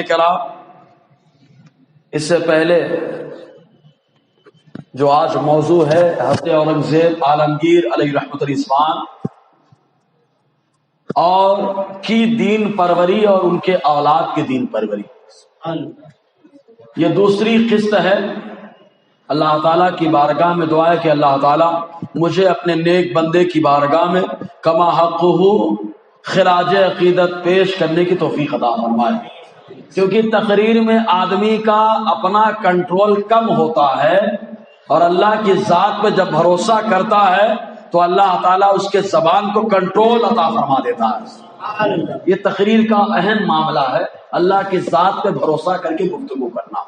کرام، اس سے پہلے جو آج موضوع ہے حضرت اورنگزیب عالمگیر علیہ رحمت الرضوان اور کی دین پروری اور ان کے اولاد کی دین پروری، یہ دوسری قسط ہے۔ اللہ تعالیٰ کی بارگاہ میں دعا ہے کہ اللہ تعالیٰ مجھے اپنے نیک بندے کی بارگاہ میں کما حقہ خراج عقیدت پیش کرنے کی توفیق عطا فرمائے، کیونکہ تقریر میں آدمی کا اپنا کنٹرول کم ہوتا ہے اور اللہ کی ذات پہ جب بھروسہ کرتا ہے تو اللہ تعالیٰ اس کے زبان کو کنٹرول عطا فرما دیتا ہے۔ یہ تقریر کا اہم معاملہ ہے، اللہ کی ذات پہ بھروسہ کر کے گفتگو کرنا۔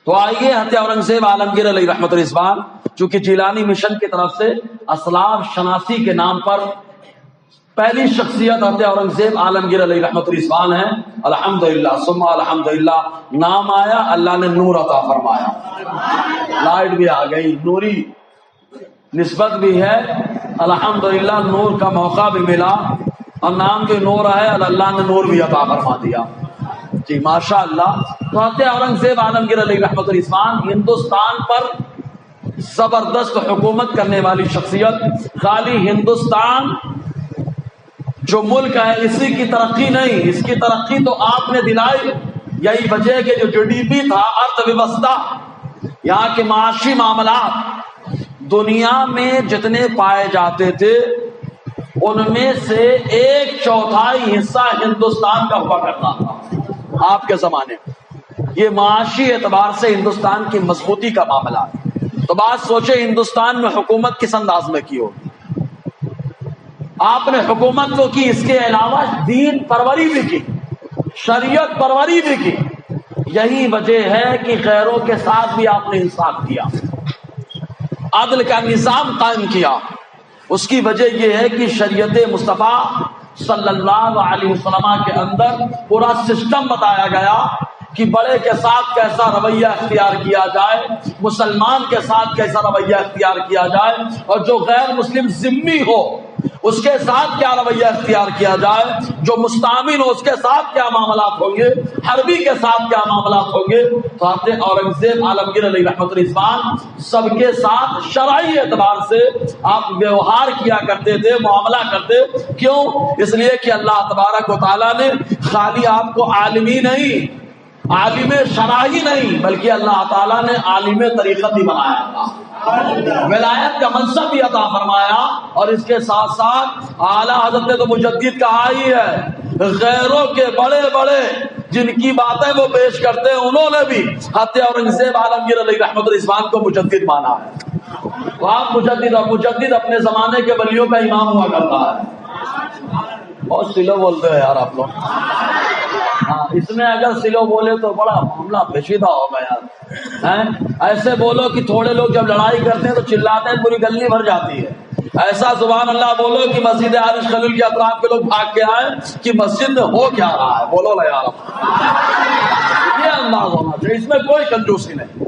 تو آئیے حضرت اورنگزیب عالمگیر علیہ رحمت الرضوان، چونکہ جیلانی مشن کی طرف سے اسلاف شناسی کے نام پر پہلی شخصیت حضرت اورنگزیب عالمگیر علیہ رحمت الرضوان ہے، الحمدللہ ثم الحمدللہ نام آیا، اللہ نے نور عطا فرمایا، لائٹ بھی آ گئی، نوری نسبت بھی ہے، الحمدللہ نور کا موقع بھی ملا اور نام جو نور ہے اللہ نے نور بھی عطا فرما دیا۔ جی ماشاء اللہ۔ تو حضرت اورنگزیب عالمگیر علیہ رحمت الرضوان ہندوستان پر زبردست حکومت کرنے والی شخصیت، خالی ہندوستان جو ملک ہے اسی کی ترقی نہیں، اس کی ترقی تو آپ نے دلائی، یہی وجہ ہے کہ جو جی ڈی پی تھا، ارتھ ویوستھا، یہاں کے معاشی معاملات دنیا میں جتنے پائے جاتے تھے ان میں سے 1/4 حصہ ہندوستان کا ہوا کرتا تھا آپ کے زمانے میں۔ یہ معاشی اعتبار سے ہندوستان کی مضبوطی کا معاملہ ہے۔ تو بات سوچے ہندوستان میں حکومت کس انداز میں کی ہوگی؟ آپ نے حکومت تو کی، اس کے علاوہ دین پروری بھی کی، شریعت پروری بھی کی۔ یہی وجہ ہے کہ غیروں کے ساتھ بھی آپ نے انصاف کیا، عدل کا نظام قائم کیا۔ اس کی وجہ یہ ہے کہ شریعت مصطفیٰ صلی اللہ علیہ وسلم کے اندر پورا سسٹم بتایا گیا کہ بڑے کے ساتھ کیسا رویہ اختیار کیا جائے، مسلمان کے ساتھ کیسا رویہ اختیار کیا جائے، اور جو غیر مسلم ذمہ ہو اس کے ساتھ کیا رویہ اختیار کیا جائے، جو مستعمل ہو اس کے ساتھ کیا معاملات ہوں گے، حربی کے ساتھ کیا معاملات ہوں گے۔ تو حضرت اورنگزیب عالمگیر علیہ رحمت الرضوان سب کے ساتھ شرعی اعتبار سے آپ ویوہار کیا کرتے تھے، معاملہ کرتے۔ کیوں؟ اس لیے کہ اللہ تبارک و تعالیٰ نے خالی آپ کو عالمی نہیں، عالم شرعی نہیں، بلکہ اللہ تعالیٰ نے عالم طریقت ہی بنایا تھا، ولایت کا منصب بھی عطا فرمایا، اور اس کے ساتھ ساتھ اعلیٰ حضرت نے تو مجدد کہا ہی ہے، غیروں کے بڑے بڑے جن کی باتیں وہ پیش کرتے ہیں انہوں نے بھی حضرت اورنگزیب عالمگیر علیہ رحمت الرضوان کو مجدد مانا ہے۔ تو آپ مجدد، اور مجدد اپنے زمانے کے ولیوں کا امام ہوا کرتا ہے۔ بہت سلو بولتے ہیں یار آپ لوگ، ہاں اس میں اگر سلو بولے تو بڑا معاملہ پیچیدہ ہوگا یار۔ ایسے بولو کہ تھوڑے لوگ جب لڑائی کرتے ہیں تو چلاتے ہیں پوری گلی بھر جاتی ہے۔ ایسا سبحان اللہ بولو کہ مسجد عارش خلیل کے اطراف کے لوگ بھاگ کے آئے کہ مسجد میں ہو کیا رہا ہے، بولو نا یار، یہ انداز ہونا چاہیے، اس میں کوئی کنجوسی نہیں۔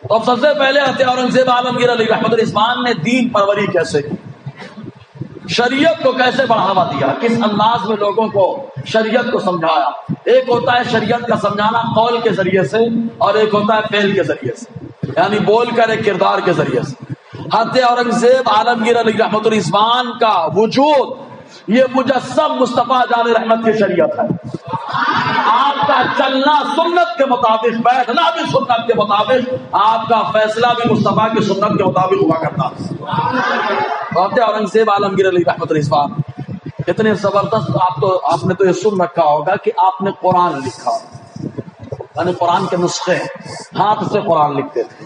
تو اب سب سے پہلے حضرت اورنگزیب عالمگیر علیہ رحمت الرضوان نے دین پروری کیسے کی، شریعت کو کیسے بڑھاوا دیا، کس انداز میں لوگوں کو شریعت کو سمجھایا۔ ایک ہوتا ہے شریعت کا سمجھانا قول کے ذریعے سے، اور ایک ہوتا ہے فعل کے ذریعے سے، یعنی بول کر ایک کردار کے ذریعے سے۔ حضرت اورنگزیب عالمگیر علیہ رحمت الرضوان کا وجود یہ مجسم مصطفیٰ جان رحمت کی شریعت ہے۔ آپ کا چلنا سنت کے مطابق، بیٹھنا بھی سنت کے مطابق، آپ کا فیصلہ بھی مصطفیٰ کی سنت کے مطابق ہوا کرتا ہے۔ حضرت اورنگزیب عالمگیر علیہ رحمت الرضوان اتنے زبردست، آپ نے تو یہ سن رکھا ہوگا کہ آپ نے قرآن لکھا، یعنی قرآن کے نسخے ہاتھ سے قرآن لکھتے تھے،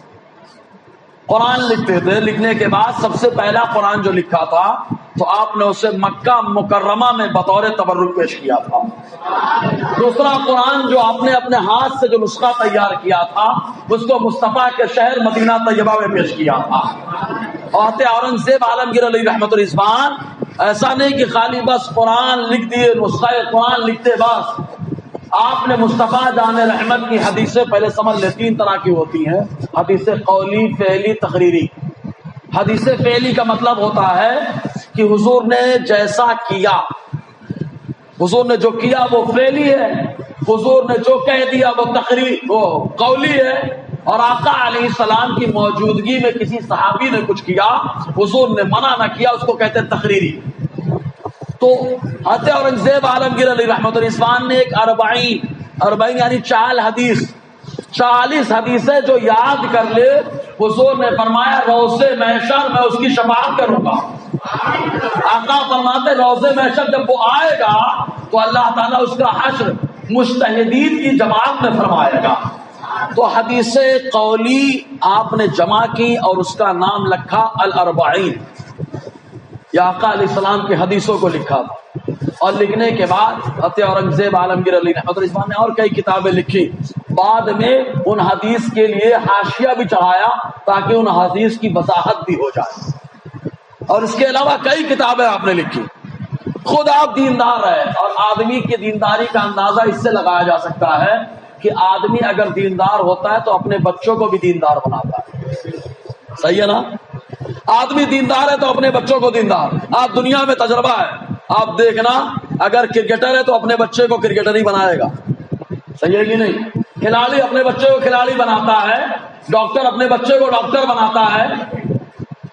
قرآن لکھتے تھے۔ لکھنے کے بعد سب سے پہلا قرآن جو لکھا تھا تو آپ نے اسے مکہ مکرمہ میں بطور تبرک پیش کیا تھا۔ دوسرا قرآن جو آپ نے اپنے ہاتھ سے جو نسخہ تیار کیا تھا اس کو مصطفیٰ کے شہر مدینہ طیبہ میں پیش کیا تھا۔ اور اورنگزیب عالمگیر علیہ رحمت الرضوان ایسا نہیں کہ خالی بس قرآن لکھ دیے، نسخہ قرآن لکھتے بس۔ آپ نے مصطفیٰ جان رحمت کی حدیثیں پہلے سمجھ لیں، 3 طرح کی ہوتی ہیں، حدیث قولی، فعلی، تقریری۔ حدیث فعلی کا مطلب ہوتا ہے کہ حضور نے جیسا کیا، حضور نے جو کیا وہ فعلی ہے، حضور نے جو کہہ دیا وہ تقریر وہ قولی ہے، اور آقا علیہ السلام کی موجودگی میں کسی صحابی نے کچھ کیا، حضور نے منع نہ کیا، اس کو کہتے ہیں تقریری۔ تو حضرت اورنگزیب عالمگیر علیہ رحمۃ الرضوان نے ایک 40 یعنی 40 حدیثیں جو یاد کر لے، حضور نے فرمایا روز محشر میں اس کی شفاعت کروں گا۔ آقا فرماتے روز محشر جب وہ آئے گا تو اللہ تعالیٰ اس کا حشر مجتہدین کی جماعت میں فرمائے گا۔ تو حدیث قولی آپ نے جمع کی اور اس کا نام لکھا الاربعین، یا آقا علیہ السلام کی حدیثوں کو لکھا تھا۔ اور لکھنے کے بعد حضرت اورنگزیب عالمگیر علیہ رحمۃ الرضوان نے اور کئی کتابیں لکھی، بعد میں ان حدیث کے لیے حاشیہ بھی چڑھایا تاکہ ان حدیث کی وضاحت بھی ہو جائے، اور اس کے علاوہ کئی کتابیں آپ نے لکھی۔ خود آپ دیندار رہے، اور آدمی کی دینداری کا اندازہ اس سے لگایا جا سکتا ہے کہ آدمی اگر دیندار ہوتا ہے تو اپنے بچوں کو بھی دیندار بناتا ہے، صحیح ہے نا؟ آدمی دیندار ہے تو اپنے بچوں کو دیندار۔ آپ دنیا میں تجربہ ہے، آپ دیکھنا اگر کرکٹر ہے تو اپنے بچے کو کرکٹر ہی بنائے گا، صحیح ہے کہ نہیں؟ کھلاڑی اپنے بچے کو کھلاڑی بناتا ہے، ڈاکٹر اپنے بچے کو ڈاکٹر بناتا ہے،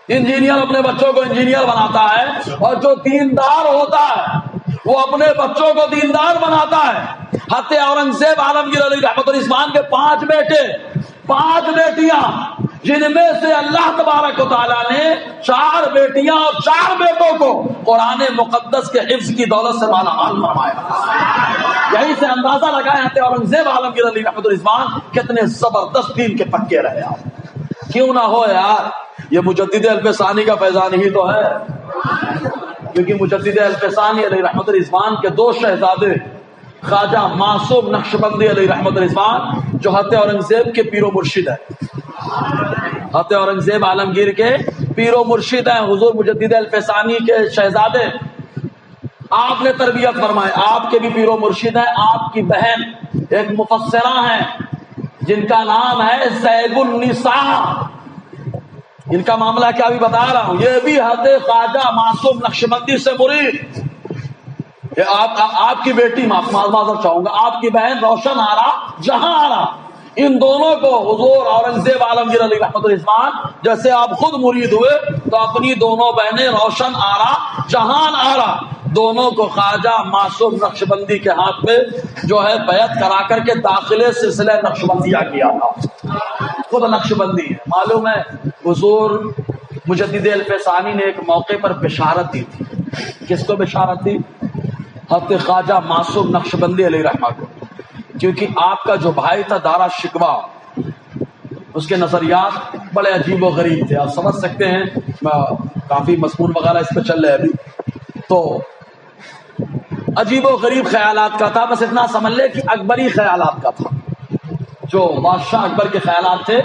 انجینئر اپنے بچوں کو انجینئر بناتا ہے، اور جو دیندار ہوتا ہے وہ اپنے بچوں کو دیندار بناتا ہے۔ حضرت اورنگزیب عالمگیر علیہ رحمۃ الرضوان کے 5 بیٹے، 5 بیٹیاں، جن میں سے اللہ تبارک و تعالیٰ نے 4 بیٹیاں اور 4 بیٹوں کو قرآن مقدس کے حفظ کی دولت سے مالا مال فرمایا۔ یہی سے اندازہ لگائے حضرت اورنگزیب عالمگیر علیہ رحمۃ الرضوان کتنے زبردست دین کے پکے رہے آپ۔ کیوں نہ ہو یار، یہ مجدد الفسانی کا فیضان ہی تو ہے، کیونکہ مجدد الفسانی علیہ رحمۃ الرضوان کے 2 شہزادے خواجہ معصوم نقشبندی علیہ رحمۃ الرضوان جو حضرت اورنگزیب کے پیر و مرشد ہے، حضرت اورنگزیب عالمگیر کے پیر و مرشد ہیں، حضور مجدد الفسانی کے شہزادے، آپ نے تربیت فرمائے، آپ کے بھی پیر و مرشد ہیں۔ آپ کی بہن ایک مفسرہ ہیں جن کا نام ہے زیب النساء، ان کا معاملہ کیا بھی بتا رہا ہوں، یہ بھی حضرت خواجہ معصوم نقشبندی سے مرید۔ آپ کی بیٹی معذرت چاہوں گا، آپ کی بہن روشن آرا جہاں آرا، ان دونوں کو حضور اورنگزیب عالمگیر علیہ رحمۃ الرضوان جیسے آپ خود مرید ہوئے تو اپنی دونوں بہنیں روشن آرا جہان آرا دونوں کو خواجہ معصوم نقشبندی کے ہاتھ میں جو ہے بیعت کرا کر کے داخلے سلسلہ نقشبندیہ کیا تھا۔ خود نقشبندی ہے، معلوم ہے حضور مجدد الفسانی نے ایک موقع پر بشارت دی تھی۔ کس کو بشارت دی؟ حضرت خواجہ معصوم نقشبندی علیہ رحمہ کو، کیونکہ آپ کا جو بھائی تھا دارا شکوہ، اس کے نظریات بڑے عجیب و غریب تھے، آپ سمجھ سکتے ہیں، کافی مضمون وغیرہ اس پہ چل رہے ابھی، تو عجیب و غریب خیالات کا تھا، بس اتنا سمجھ لے کہ اکبری خیالات کا تھا، جو بادشاہ اکبر کے خیالات تھے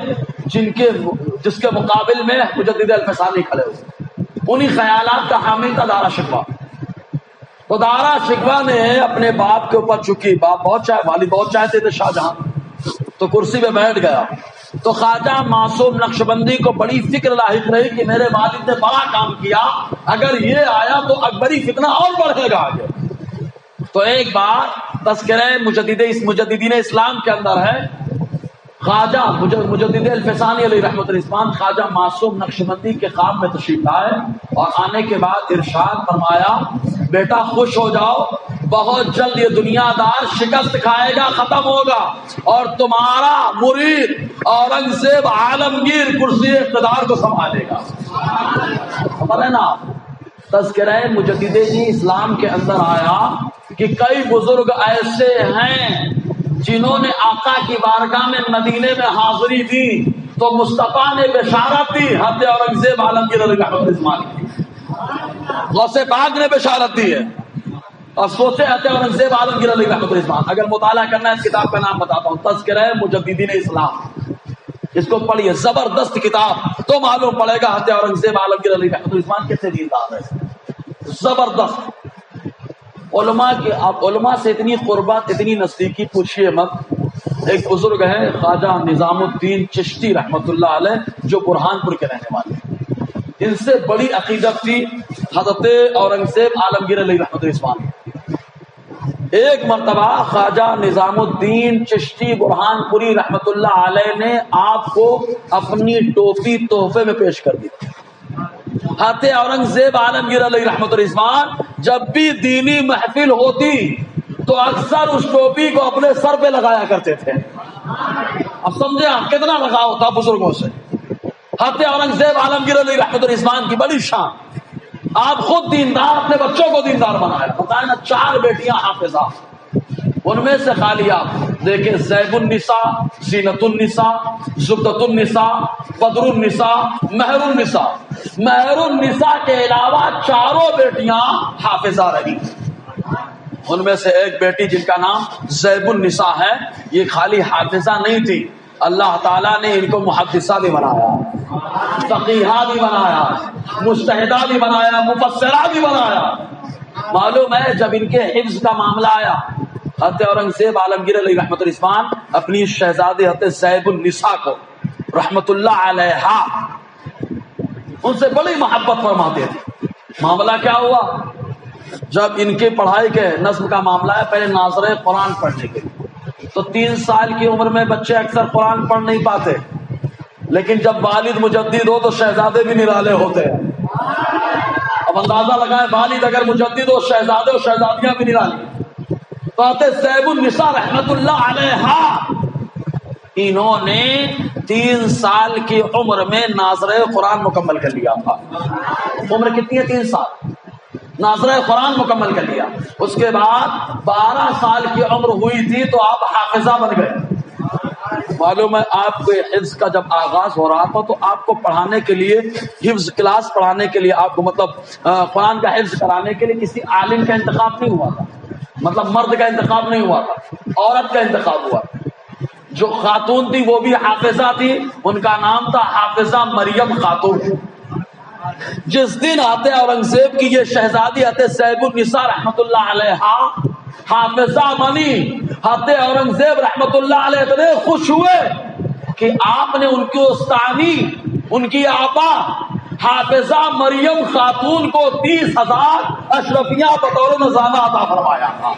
جس کے مقابل میں مجدد الفسانی کھڑے ہوئے، انہی خیالات کا حامل تھا دارا شکوہ۔ تو دارا شکوہ نے اپنے باپ کے اوپر چکی، باپ بہت والد بہت چاہتے تھے شاہ جہاں، تو کرسی پہ بیٹھ گیا، تو خواجہ معصوم نقشبندی کو بڑی فکر لاحق رہی کہ میرے والد نے بڑا کام کیا، اگر یہ آیا تو اکبری فتنہ اور بڑھے گا آگے۔ تو ایک بار تذکرہ مجددین اسلام کے اندر ہے، خواجہ مجدد الفسانی علیہ رحمۃ الرضوان خواجہ معصوم نقشبندی کے خواب میں تشریف لائے، اور آنے کے بعد ارشاد فرمایا بیٹا خوش ہو جاؤ، بہت جلد یہ دنیا دار شکست کھائے گا، ختم ہوگا، اور تمہارا مرید اورنگزیب عالمگیر کرسی اقتدار کو سنبھالے گا۔ خبر ہے نا، تذکرہ مجدد اسلام کے اندر آیا کہ کئی بزرگ ایسے ہیں جنہوں نے آقا کی بارگاہ میں مدینے میں حاضری دی تو مصطفیٰ نے بشارت دی، حضرت اورنگزیب عالمگیر علیہ رحمۃ الرضوان کی غوث پاک نے بشارت دی ہے، اور سوچے حضرت اورنگزیب عالمگیر علیہ رحمۃ الرضوان۔ اگر مطالعہ کرنا ہے اس کتاب کا نام بتاتا ہوں، تذکرہ مجددین اسلام، اس کو پڑھیے، زبردست کتاب، تو معلوم پڑے گا حضرت اورنگزیب عالمگیر علیہ رحمۃ الرضوان کیسے دیندار ہے، زبردست۔ علماء کے، آپ علماء سے اتنی قربت اتنی نزدیکی پوچھیے مت۔ ایک بزرگ ہے خواجہ نظام الدین چشتی رحمۃ اللہ علیہ جو برہان پور کے رہنے والے ہیں، ان سے بڑی عقیدت تھی حضرت اورنگزیب عالمگیر علیہ رحمۃ الرضوان۔ ایک مرتبہ خواجہ نظام الدین چشتی برہان پوری رحمت اللہ علیہ نے آپ کو اپنی ٹوپی تحفے میں پیش کر دی. حضرت اورنگزیب عالمگیر علیہ رحمت الرضوان جب بھی دینی محفل ہوتی تو اکثر اس ٹوپی کو اپنے سر پہ لگایا کرتے تھے. اب سمجھے آپ کتنا لگاؤ تھا بزرگوں سے. حضرت اورنگزیب عالمگیر علیہ رحمت الرضوان کی بڑی شان. آپ خود دیندار، اپنے بچوں کو دیندار بنایا. بتائیں نا 4 بیٹیاں حافظہ، ان میں سے خالی آپ دیکھیں زیب النساء، زینت النساء، زبدۃ النساء، بدر النساء، مہر النساء. مہر النساء کے علاوہ 4 بیٹیاں حافظہ رہی. ان میں سے ایک بیٹی جن کا نام زیب النساء ہے، یہ خالی حافظہ نہیں تھی، اللہ تعالیٰ نے ان کو محدثہ بھی بنایا، فقیہہ بھی بنایا، مجتہدہ بھی بنایا، مفسرہ بھی بنایا. معلوم ہے جب ان کے حفظ کا معاملہ آیا، حضرت اورنگزیب عالمگیر علیہ رحمت الرضوان اپنی شہزادی حضرت زیب النساء کو رحمت اللہ علیہا ان سے بڑی محبت فرماتے تھے. معاملہ کیا ہوا؟ جب ان کی پڑھائی کے نظم کا معاملہ ہے، پہلے ناظرِ قرآن پڑھنے کے لیے تو 3 سال کی عمر میں بچے اکثر قرآن پڑھ نہیں پاتے، لیکن جب والد مجدد ہو تو شہزادے بھی نرالے ہوتے ہیں. اب اندازہ لگائیں، والد اگر مجدد ہو، شہزادے اور شہزادیاں بھی نرالی. تو حضرت زیب النساء رحمت اللہ علیہا انہوں نے 3 سال کی عمر میں ناظرِ قرآن مکمل کر لیا تھا. عمر کتنی ہے؟ 3 سال. ناظرِ قرآن مکمل کر لیا. اس کے بعد 12 سال کی عمر ہوئی تھی تو آپ حافظہ بن گئے. معلوم ہے آپ کو حفظ کا جب آغاز ہو رہا تھا تو آپ کو پڑھانے کے لیے، حفظ کلاس پڑھانے کے لیے، آپ کو مطلب قرآن کا حفظ کرانے کے لیے کسی عالم کا انتخاب نہیں ہوا تھا. مطلب مرد کا انتخاب نہیں ہوا تھا، عورت کا انتخاب ہوا. جو خاتون تھی وہ بھی حافظہ تھی، ان کا نام تھا حافظہ مریم خاتون. جس دن آتے اورنگزیب کی یہ شہزادی آتے زیب النساء رحمت اللہ علیہا حافظہ بنی، آتے اورنگزیب رحمت اللہ علیہ اتنے خوش ہوئے کہ آپ نے ان کی استانی، ان کی آپا حافظہ مریم خاتون کو 30,000 اشرفیاں بطور نذرانہ عطا فرمایا تھا.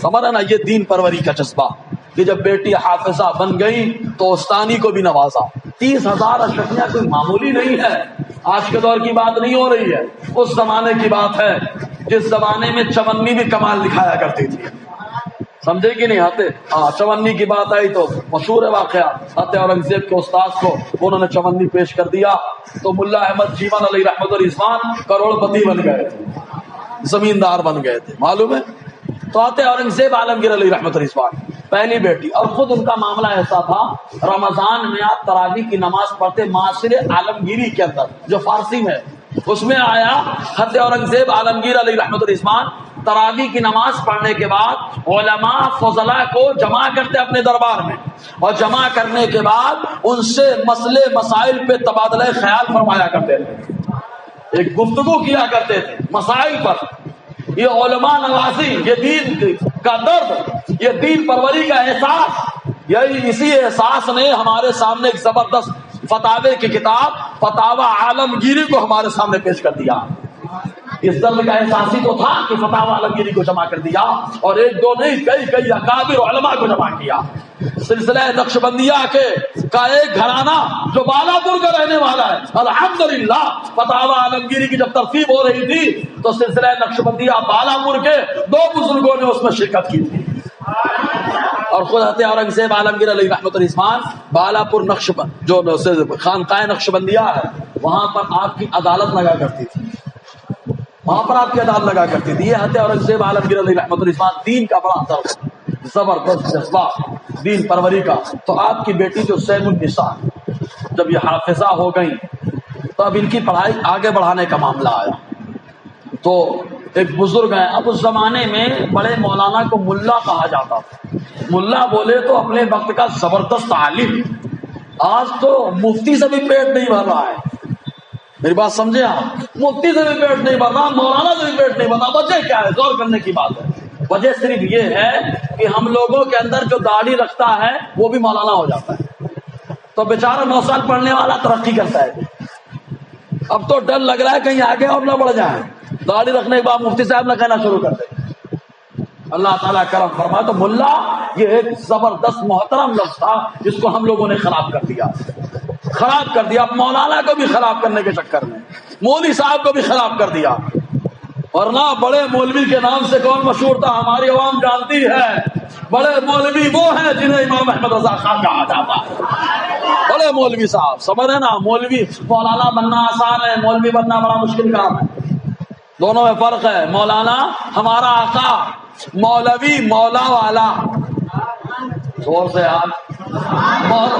سمجھا نا، یہ دین پروری کا جذبہ کہ جب بیٹی حافظہ بن گئی تو استانی کو بھی نوازا. 30,000 اشرفیاں کوئی معمولی نہیں ہے، آج کے دور کی بات نہیں ہو رہی ہے، اس زمانے کی بات ہے جس زمانے میں چونی بھی کمال دکھایا کرتی تھی. سمجھے کہ نہیں؟ آتے چونی کی بات آئی تو مشہور ہے واقعہ، آتے اورنگزیب کے استاذ کو انہوں نے چونی پیش کر دیا تو ملا احمد جیون علیہ رحمت الرضوان کروڑ پتی بن گئے تھے، زمیندار بن گئے تھے. معلوم ہے؟ تو آتے اورنگزیب عالمگیر علیہ رحمت الرضوان پہلی بیٹی، اور خود ان کا معاملہ ایسا تھا، رمضان میں آپ تراویح کی نماز پڑھتے معاصر عالمگیری کے اندر جو فارسی میں، اس میں آیا حضرت اورنگزیب عالمگیر علیہ رحمت الرضوان تراویح کی نماز پڑھنے کے بعد علماء فضلاء کو جمع کرتے اپنے دربار میں، اور جمع کرنے کے بعد ان سے مسئلے مسائل پہ تبادلہ خیال فرمایا کرتے تھے. ایک گفتگو کیا کرتے تھے مسائل پر. یہ علماء نوازی، یہ دین کا درد، یہ دین پروری کا احساس، یہی اسی احساس نے ہمارے سامنے ایک زبردست فتاوے کی کتاب فتاوی عالمگیری کو ہمارے سامنے پیش کر دیا. اس درد کا احساس ہی تو تھا کہ فتاوی عالمگیری کو جمع کر دیا، اور 1 2 نہیں کئی اکابر علماء کو جمع کیا. سلسلہ نقشبندیہ کا ایک گھرانہ جو بالاپور کا رہنے والا ہے، الحمدللہ فتاوی عالمگیری کی جب ترتیب ہو رہی تھی تو سلسلہ نقشبندیہ بالاپور کے 2 بزرگوں نے اس میں شرکت کی تھی. اور خود حضرت اورنگزیب عالمگیر علیہ رحمت الرضوان بالاپور نقشبند جو خانقاہ نقشبندیہ ہے وہاں پر آپ کی عدالت لگا کرتی تھی، وہاں پر آپ کی عدالت لگا کرتی تھی. یہ حضرت اورنگزیب عالمگیر علیہ رحمت الرضوان دین کا بڑا درد، زبردست جذبہ دین پروری کا. تو آپ کی بیٹی جو زیب النساء جب یہ حافظہ ہو گئیں تو اب ان کی پڑھائی آگے بڑھانے کا معاملہ آیا. تو ایک بزرگ ہیں، اب اس زمانے میں بڑے مولانا کو ملا کہا جاتا تھا. ملا بولے تو اپنے وقت کا زبردست عالم. آج تو مفتی سے بھی پیٹ نہیں بھر رہا ہے، میری بات سمجھے آپ؟ مفتی سے بھی پیٹ نہیں بھر رہا، مولانا سے بھی پیٹ نہیں بھر رہا. وجہ کیا ہے؟ غور کرنے کی بات ہے. وجہ صرف یہ ہے کہ ہم لوگوں کے اندر جو داڑھی رکھتا ہے وہ بھی مولانا ہو جاتا ہے. تو بیچارہ 9 سال پڑھنے والا ترقی کرتا ہے. اب تو ڈر لگ رہا ہے کہیں آگے اور نہ بڑھ جائیں، داڑھی رکھنے کے بعد مفتی صاحب نہ کہنا شروع کر دیں. اللہ تعالیٰ کرم فرمائے. تو ملا یہ ایک زبردست محترم لفظ تھا جس کو ہم لوگوں نے خراب کر دیا. اب مولانا کو بھی خراب کرنے کے چکر میں مولوی صاحب کو بھی خراب کر دیا. ورنہ بڑے مولوی کے نام سے کون مشہور تھا؟ ہماری عوام جانتی ہے. بڑے مولوی وہ ہیں جنہیں امام احمد رضا خان کہا جاتا ہے. بڑے مولوی صاحب سمجھ رہے نا. مولوی مولانا بننا آسان ہے، مولوی بننا بڑا مشکل کام ہے. دونوں میں فرق ہے. مولانا ہمارا آقا، مولوی مولا والا. زور سے یاد.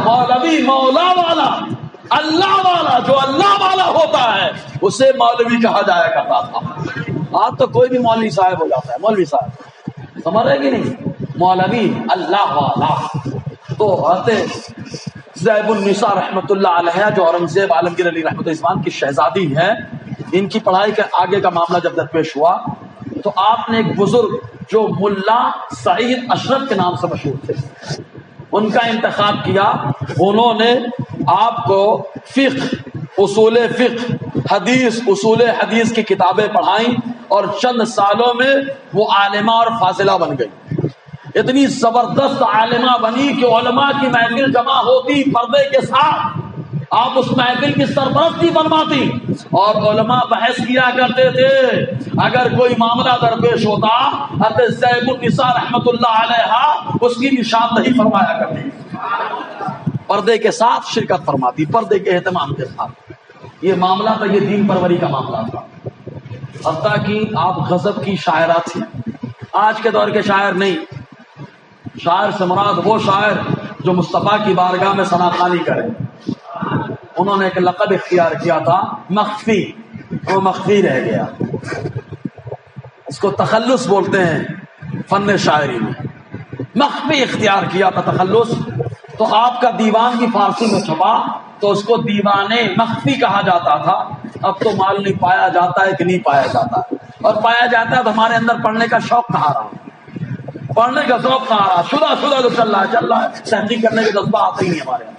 مولوی مولا والا، اللہ والا. جو اللہ والا ہوتا ہے اسے مولوی کہا جایا کرتا تھا. آج تو کوئی بھی مولوی صاحب ہو جاتا ہے. مولوی صاحب سمجھ رہے کہ نہیں؟ مولوی اللہ والا. تو حضرت زیب النساء رحمۃ اللہ علیہ جو اورنگزیب عالمگیر علی رحمۃ اللہ کی شہزادی ہیں، ان کی پڑھائی کے آگے کا معاملہ جب درپیش ہوا تو آپ نے ایک بزرگ جو ملا سعید اشرف کے نام سے مشہور تھے ان کا انتخاب کیا. انہوں نے آپ کو فقہ، اصول فقہ، حدیث، اصول حدیث کی کتابیں پڑھائیں اور چند سالوں میں وہ عالمہ اور فاضلہ بن گئی. اتنی زبردست عالمہ بنی کہ علماء کی محفل جمع ہوتی پردے کے ساتھ، آپ اس محفل کی سرپرستی فرماتی اور علماء بحث کیا کرتے تھے. اگر کوئی معاملہ درپیش ہوتا حضرت زیب النساء رحمۃ اللہ علیہ اس کی نشاندہی فرمایا کرتی، پردے کے ساتھ شرکت فرماتی، پردے کے اہتمام کے ساتھ. یہ معاملہ تھا، یہ دین پروری کا معاملہ تھا. حتیٰ کہ آپ غضب کی شاعرہ تھی. آج کے دور کے شاعر نہیں. شاعر سے مراد وہ شاعر جو مصطفیٰ کی بارگاہ میں ثناخوانی کرے. انہوں نے ایک لقب اختیار کیا تھا مخفی، وہ مخفی رہ گیا. اس کو تخلص بولتے ہیں فن شاعری میں. مخفی اختیار کیا تھا، تخلص. تو آپ کا دیوان کی فارسی میں چھپا تو اس کو دیوان مخفی کہا جاتا تھا. اب تو مال نہیں پایا جاتا ہے کہ نہیں پایا جاتا ہے، اور پایا جاتا ہے تو ہمارے اندر پڑھنے کا شوق کہاں رہا، پڑھنے کا ذوق کہاں رہا. شدہ جو چل رہا ہے تحقیق کرنے کے جذبہ آتے ہی نہیں ہمارے یہاں.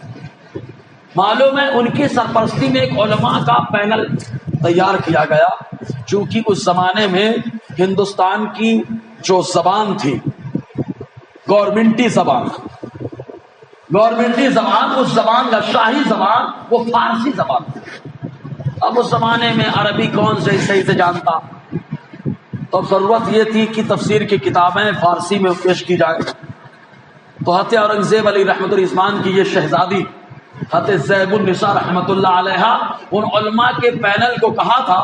معلوم ہے ان کی سرپرستی میں ایک علماء کا پینل تیار کیا گیا. چونکہ اس زمانے میں ہندوستان کی جو زبان تھی گورنمنٹی زبان، اس زبان کا شاہی زبان وہ فارسی زبان تھی. اب اس زمانے میں عربی کون سے صحیح سے جانتا، تو اب ضرورت یہ تھی کہ تفسیر کی کتابیں فارسی میں پیش کی جائے. تو حضرت اورنگزیب علی رحمۃ اللہ کی یہ شہزادی حضرت زیب النساء رحمۃ اللہ علیہ ان علماء کے پینل کو کہا تھا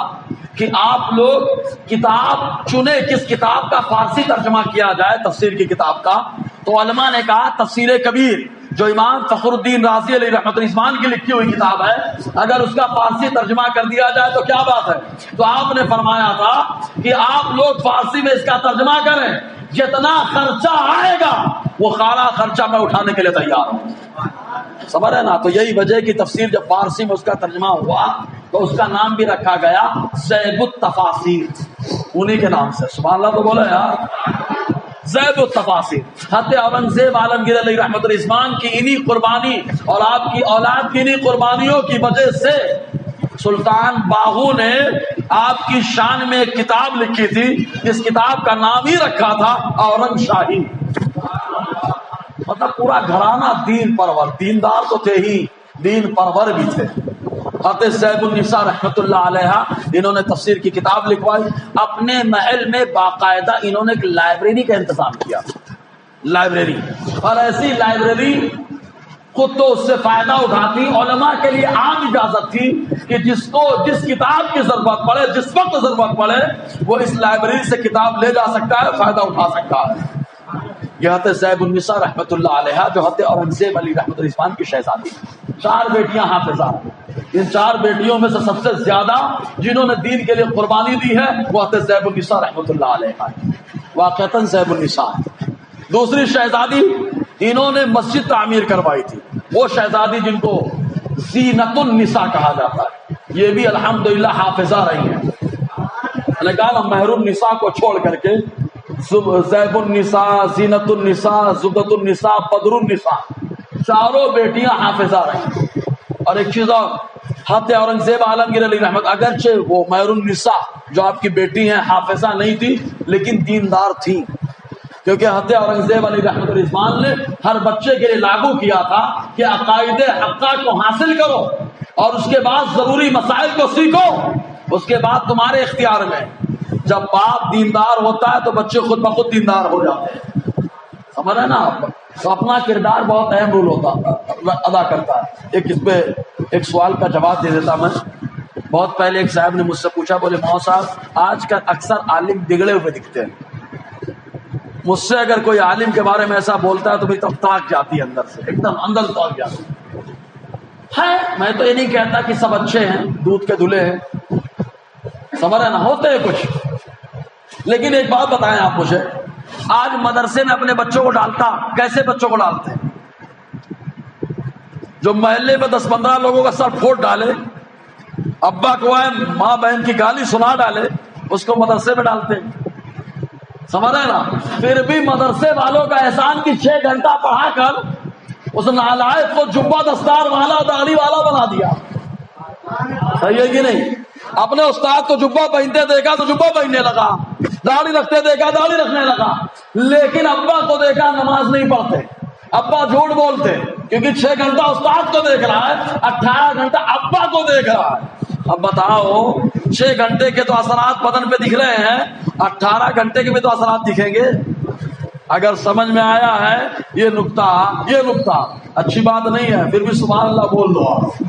کہ آپ لوگ کتاب چنے کس کتاب کا فارسی ترجمہ کیا جائے، تفسیر کی کتاب کا. تو علماء نے کہا تفسیر کبیر جو امام فخر الدین رازی علیہ رحمۃ اللہ کی لکھی ہوئی کتاب ہے، اگر اس کا فارسی ترجمہ کر دیا جائے تو کیا بات ہے. تو آپ نے فرمایا تھا کہ آپ لوگ فارسی میں اس کا ترجمہ کریں، جتنا خرچہ آئے گا وہ خارا خرچہ میں اٹھانے کے لیے تیار ہوں. سمجھ رہے نا. تو یہی وجہ کی تفسیر جب فارسی میں اس کا ترجمہ ہوا تو اس کا نام بھی رکھا گیا زیب التفاسیر، انہی کے نام سے. سبحان اللہ تو بولے یار. زیب التفاسیر. حضرت اورنگزیب عالمگیر علیہ رحمۃ اللہ کی انہی قربانی اور آپ کی اولاد کی انہی قربانیوں کی وجہ سے سلطان باہو نے آپ کی شان میں ایک کتاب لکھی تھی. اس کتاب کا نام ہی رکھا تھا اورنگ شاہی. مطلب پورا گھرانہ دین پرور، دیندار تو تھے ہی، دین پرور بھی تھے. حضرت زیب النساء رحمۃ اللہ علیہ انہوں نے تفسیر کی کتاب لکھوائی. اپنے محل میں باقاعدہ انہوں نے ایک لائبریری کا انتظام کیا، لائبریری. اور ایسی لائبریری خود تو اس سے فائدہ اٹھاتی. علماء کے لیے عام اجازت تھی کہ جس کو جس کتاب کی ضرورت پڑے، جس وقت ضرورت پڑے، وہ اس لائبریری سے کتاب لے جا سکتا ہے، فائدہ اٹھا سکتا ہے. یہ حضرت زیب النساء رحمۃ اللہ علیہ جو حضرت اورنگزیب علی رحمۃ اللہ کی شہزادی. 4 بیٹیاں حافظہ. ان 4 بیٹیوں میں سے سب سے زیادہ جنہوں نے دین کے لیے قربانی دی ہے وہ حضرت زیب النساء رحمۃ اللہ علیہ. واقعتاً زیب النساء. دوسری شہزادی انہوں نے مسجد تعمیر کروائی تھی، وہ شہزادی جن کو زینت النساء کہا جاتا ہے. یہ بھی الحمدللہ حافظہ رہی ہیں. میں نے کہا نا مہر النساء کو چھوڑ کر کے زیب النساء، زینت النساء، زبدۃ النساء، بدر النساء، 4 بیٹیاں حافظہ رہی. اور ایک چیز اور، حضرت اورنگزیب عالمگیر علیہ رحمت اگرچہ وہ مہر النساء جو آپ کی بیٹی ہیں حافظہ نہیں تھی لیکن دیندار تھی. کیونکہ حضرت اورنگزیب علیہ رحمۃ الرضوان نے ہر بچے کے لیے لاگو کیا تھا کہ عقائد حقہ کو حاصل کرو اور اس کے بعد ضروری مسائل کو سیکھو، اس کے بعد تمہارے اختیار میں۔ جب باپ دیندار ہوتا ہے تو بچے خود بخود دیندار ہو جاتے ہیں، سمجھ رہے نا آپ؟ تو اپنا کردار بہت اہم رول ہوتا ادا کرتا ہے۔ اس پہ ایک سوال کا جواب دے دیتا میں۔ بہت پہلے ایک صاحب نے مجھ سے پوچھا، بولے مو صاحب آج کل اکثر عالم بگڑے ہوئے دکھتے ہیں، مجھ سے اگر کوئی عالم کے بارے میں ایسا بولتا ہے تو میری طرف تاک جاتی ہے، اندر سے ایک دم اندر تاک جاتی ہے۔ میں تو یہ نہیں کہتا کہ سب اچھے ہیں، دودھ کے دھلے ہیں، سمجھ رہے نا، ہوتے ہیں کچھ، لیکن ایک بات بتائیں آپ مجھے، آج مدرسے میں اپنے بچوں کو ڈالتا، کیسے بچوں کو ڈالتے ہیں؟ جو محلے میں 10-15 لوگوں کا سر پھوٹ ڈالے، ابا کو ہے ماں بہن کی گالی سنا ڈالے، اس کو مدرسے میں ڈالتے ہیں، سمجھ رہے نا؟ پھر بھی مدرسے والوں کا احسان کی 6 گھنٹہ پڑھا کر اس نالائق کو جبہ دستار والا داڑھی والا بنا دیا، صحیح ہے کہ نہیں؟ اپنے استاد کو جبہ پہنتے دیکھا تو جبہ پہننے لگا، داڑھی رکھتے دیکھا داڑھی رکھنے لگا، لیکن ابا کو دیکھا نماز نہیں پڑھتے، ابا جھوٹ بولتے، کیونکہ 6 گھنٹہ استاد کو دیکھ رہا ہے، 18 گھنٹہ ابا کو دیکھ رہا ہے۔ اب بتاؤ 6 گھنٹے کے تو اثرات بدن پہ دکھ رہے ہیں، 18 گھنٹے کے بھی تو اثرات دکھیں گے۔ اگر سمجھ میں آیا ہے یہ نقطہ اچھی بات نہیں ہے، پھر بھی سبحان اللہ بول دو آپ،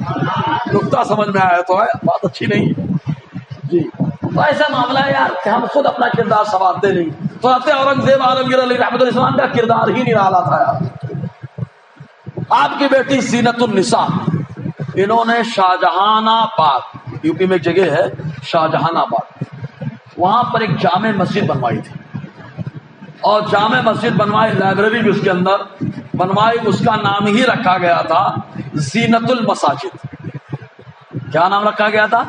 نقطہ سمجھ میں آیا تو ہے، بات اچھی نہیں ہے جی۔ تو ایسا معاملہ ہے یار کہ ہم خود اپنا کردار سنوارتے نہیں۔ تو حضرت اورنگزیب عالمگیر علیہ رحمۃ الرحمٰن کا کردار ہی نرالا تھا یار۔ آپ کی بیٹی زینت النساء، انہوں نے شاہجہان آباد، یو پی میں ایک جگہ ہے شاہجہان آباد، وہاں پر ایک جامع مسجد بنوائی تھی، اور جامع مسجد بنوائی، لائبریری بھی اس کے اندر بنوائی، اس کا نام ہی رکھا گیا تھا زینت المساجد۔ کیا نام رکھا گیا تھا؟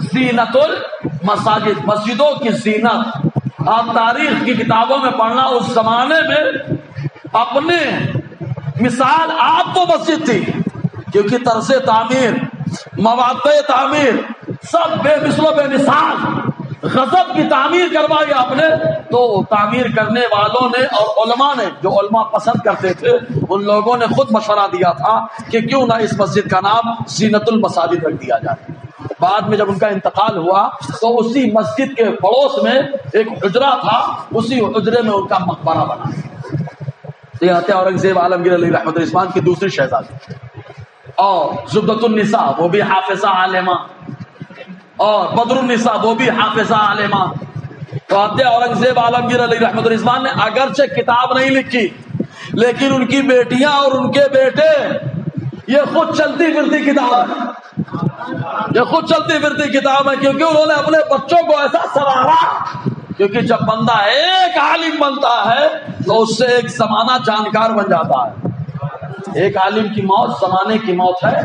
زینت المساجد، مسجدوں کی زینت۔ آپ تاریخ کی کتابوں میں پڑھنا، اس زمانے میں اپنے مثال آپ کو مسجد تھی، کیونکہ طرز تعمیر، مواد تعمیر سب بے مثل و بے مثال، غضب کی تعمیر کروائی آپ نے۔ تو تعمیر کرنے والوں نے اور علماء نے، جو علماء پسند کرتے تھے، ان لوگوں نے خود مشورہ دیا تھا کہ کیوں نہ اس مسجد کا نام زینت المساجد رکھ دیا جائے۔ بعد میں جب ان کا انتقال ہوا تو اسی مسجد کے پڑوس میں ایک حجرہ تھا، اسی حجرے میں ان کا مقبرہ بنا۔ حضرت اورنگزیب عالمگیر علیہ رحمۃ الرحمٰن کی دوسری شہزادی، اور زبدۃ النساء وہ بھی حافظہ عالمہ، اور بدر النساء وہ بھی حافظہ عالمہ۔ تو حضرت اورنگزیب عالمگیر علیہ رحمۃ الرحمٰن نے اگرچہ کتاب نہیں لکھی، لیکن ان کی بیٹیاں اور ان کے بیٹے یہ خود چلتی پھرتی کتاب ہے، یہ خود چلتی پھرتی کتاب ہے، کیونکہ انہوں نے اپنے بچوں کو ایسا سنوارا۔ کیونکہ جب بندہ ایک عالم بنتا ہے تو اس سے ایک زمانہ جانکار بن جاتا ہے۔ ایک عالم کی موت زمانے کی موت ہے،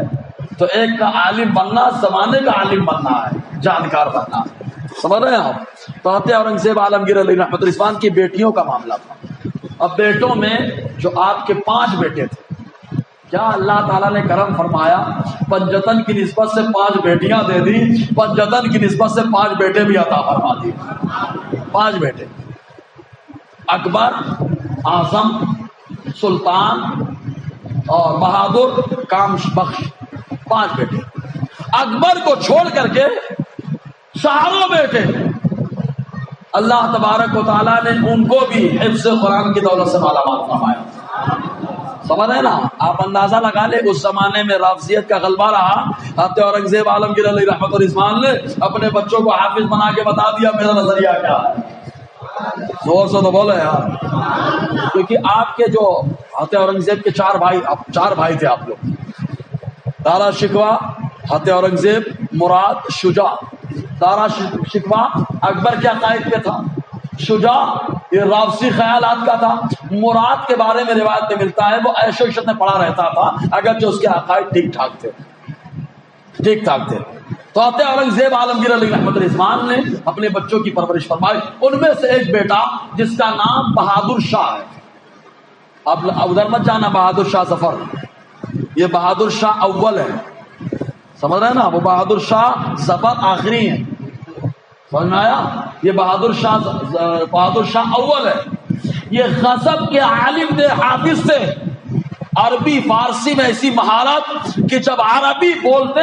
تو ایک کا عالم بننا زمانے کا عالم بننا ہے، جانکار بننا ہے، سمجھ رہے ہیں آپ؟ تو حضرت اورنگزیب عالمگیر علیہ رحمۃ الرحمٰن کی بیٹیوں کا معاملہ تھا۔ اب بیٹوں میں جو آپ کے 5 بیٹے تھے، کیا اللہ تعالیٰ نے کرم فرمایا، پنجتن کی نسبت سے 5 بیٹیاں دے دی، پنجتن کی نسبت سے 5 بیٹے بھی عطا فرما دیے۔ 5 بیٹے، اکبر، اعظم، سلطان اور بہادر، کام بخش، 5 بیٹے۔ اکبر کو چھوڑ کر کے چاروں بیٹے اللہ تبارک و تعالیٰ نے ان کو بھی حفظ قرآن کی دولت سے مالا مال فرمایا، سمجھ رہے نا؟ آپ اندازہ لگا لیں اس زمانے میں رافضیت کا غلبہ رہا، حضرت اورنگزیب عالمگیر علیہ رحمۃ الرحمٰن نے اپنے بچوں کو حافظ بنا کے بتا دیا میرا نظریہ کیا ہے۔ زور سے تو بولے یار، کیونکہ آپ کے جو حضرت اورنگزیب کے 4 بھائی تھے آپ لوگ، دارا شکوہ حضرت اورنگزیب، مراد، شجاع۔ دارا شکوہ اکبر کے عقائد پہ تھا، شجاع یہ رافضی خیالات کا تھا، مراد کے بارے میں روایت میں ملتا ہے وہ عیش و عشرت میں پڑا رہتا تھا، اگرچہ اس کے عقائد ٹھیک ٹھاک تھے۔ تو حضرت اورنگزیب عالمگیر علیہ رحمۃ الرحمٰن نے اپنے بچوں کی پرورش فرمائی۔ ان میں سے ایک بیٹا جس کا نام بہادر شاہ ہے، اب ادھر مت جانا بہادر شاہ ظفر، یہ بہادر شاہ اول ہے، سمجھ رہے ہیں نا؟ وہ بہادر شاہ ظفر آخری ہے، سمجھ میں آیا؟ یہ بہادر شاہ اول ہے۔ یہ غضب کے عالم تھے، حافظ تھے، عربی فارسی میں ایسی مہارت کہ جب عربی بولتے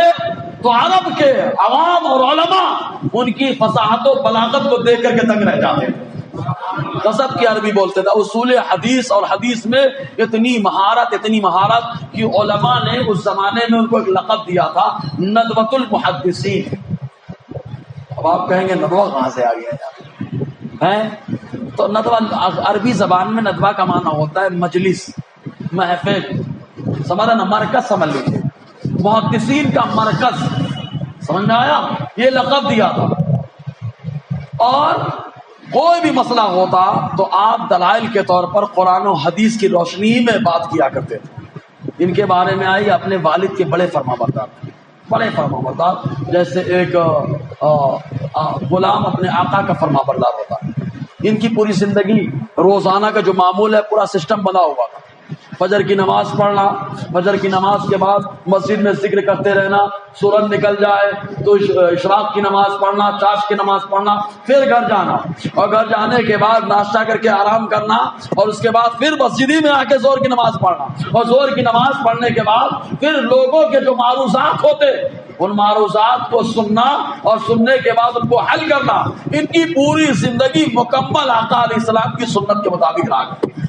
تو عرب کے عوام اور علماء ان کی فصاحت و بلاغت کو دیکھ کر کے دنگ رہ جاتے تھے۔ غضب کی عربی بولتے تھے۔ اصول حدیث اور حدیث میں اتنی مہارت کہ علماء نے اس زمانے میں ان کو ایک لقب دیا تھا، ندوۃ المحدثین۔ اب آپ کہیں گے ندوہ کہاں سے آ گیا ہے؟ تو ندوہ عربی زبان میں ندوہ کا معنی ہوتا ہے مجلس، محفل، سمجھ نا، مرکز سمجھ لیجیے، محدثین کا مرکز، سمجھ میں آیا؟ یہ لقب دیا تھا۔ اور کوئی بھی مسئلہ ہوتا تو آپ دلائل کے طور پر قرآن و حدیث کی روشنی میں بات کیا کرتے تھے۔ ان کے بارے میں آئی اپنے والد کے بڑے فرمانبردار، بڑے فرمانبردار، جیسے ایک غلام اپنے آقا کا فرمانبردار ہوتا ہے۔ ان کی پوری زندگی روزانہ کا جو معمول ہے، پورا سسٹم بنا ہوا تھا۔ فجر کی نماز پڑھنا، فجر کی نماز کے بعد مسجد میں ذکر کرتے رہنا، سورج نکل جائے تو اشراق کی نماز پڑھنا، چاش کی نماز پڑھنا، پھر گھر جانا، اور گھر جانے کے بعد ناشتہ کر کے آرام کرنا، اور اس کے بعد پھر مسجد ہی میں آ کے زور کی نماز پڑھنا، اور زور کی نماز پڑھنے کے بعد پھر لوگوں کے جو معروضات ہوتے ان معروضات کو سننا، اور سننے کے بعد ان کو حل کرنا۔ ان کی پوری زندگی مکمل آقا علیہ السلام کی سنت کے مطابق رہا کرتی،